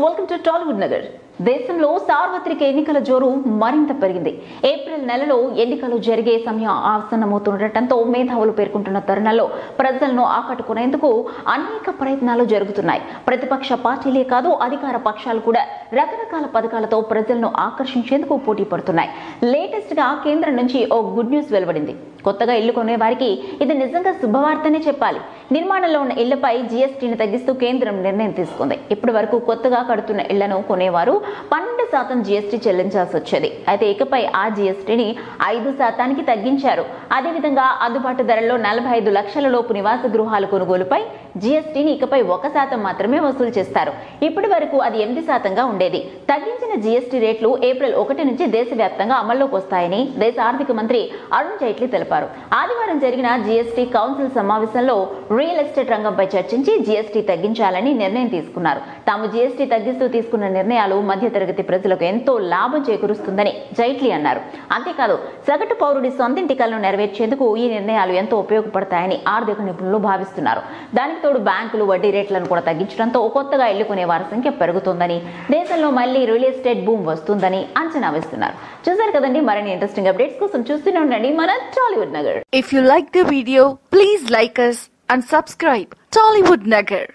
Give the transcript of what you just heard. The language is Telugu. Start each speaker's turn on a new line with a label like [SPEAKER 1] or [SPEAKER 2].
[SPEAKER 1] Welcome to Tollywood Nagar. దేశంలో సార్వత్రిక ఎన్నికల జోరు మరింత పెరిగింది. ఏప్రిల్ నెలలో ఎన్నికలు జరిగే సమయం ఆసన్నమవుతుండటంతో మేధావులు పేర్కొంటున్న తరుణంలో ప్రజలను ఆకట్టుకునేందుకు అనేక ప్రయత్నాలు జరుగుతున్నాయి. ప్రతిపక్ష పార్టీలే కాదు, అధికార పక్షాలు కూడా రకరకాల పథకాలతో ప్రజలను ఆకర్షించేందుకు పోటీ పడుతున్నాయి. లేటెస్ట్ గా కేంద్రం నుంచి ఓ గుడ్ న్యూస్ వెలువడింది. కొత్తగా ఇల్లు కొనే వారికి ఇది నిజంగా శుభవార్తనే చెప్పాలి. నిర్మాణంలో ఉన్న ఇళ్లపై జీఎస్టీని తగ్గిస్తూ కేంద్రం నిర్ణయం తీసుకుంది. ఇప్పటి వరకు కొత్తగా కడుతున్న ఇళ్లను కొనేవారు 12% జీఎస్టీ చెల్లించాల్సి వచ్చేది. అయితే ఇకపై ఆ జీఎస్టీని 5% తగ్గించారు. అదేవిధంగా అందుబాటు ధరల్లో 45 లక్షల లోపు నివాస గృహాల కొనుగోలుపై జీఎస్టీని ఇకపై 1% మాత్రమే వసూలు చేస్తారు. ఇప్పటి వరకు అది 8%గా ఉండేది. తగ్గించిన జీఎస్టీ రేట్లు ఏప్రిల్ 1 నుంచి దేశవ్యాప్తంగా అమల్లోకి వస్తాయని దేశ ఆర్థిక మంత్రి అరుణ్ జైట్లీ తెలిపారు. ఆదివారం జరిగిన జీఎస్టీ కౌన్సిల్ సమావేశంలో రియల్ ఎస్టేట్ రంగంపై చర్చించి జీఎస్టీ తగ్గించాలని నిర్ణయం తీసుకున్నారు. తాము జీఎస్టీ తగ్గిస్తూ తీసుకున్న నిర్ణయాలు మధ్యతరగతి ప్రజలకు ఎంతో లాభం చేకూరుస్తుందని జైట్లీ అన్నారు. అంతేకాదు, సగటు పౌరుడి సొంతింటి కలను నెరవేర్చేందుకు ఈ నిర్ణయాలు ఎంతో ఉపయోగపడతాయని ఆర్థిక నిపుణులు భావిస్తున్నారు. దానికి తోడు బ్యాంకులు వడ్డీ రేట్లను కూడా తగ్గించడంతో కొత్తగా ఇళ్లు కొనే వారి సంఖ్య పెరుగుతుందని, దేశంలో మళ్లీ రియల్ ఎస్టేట్ బూమ్ వస్తుందని అంచనా వేస్తున్నారు. చూసారు కదండి, మరిన్ని ఇంట్రెస్టింగ్ అప్డేట్స్ కోసం చూస్తూనే ఉండండి మన Tollywood Nagar.
[SPEAKER 2] If you like the video, please like us and subscribe Tollywood Nagar.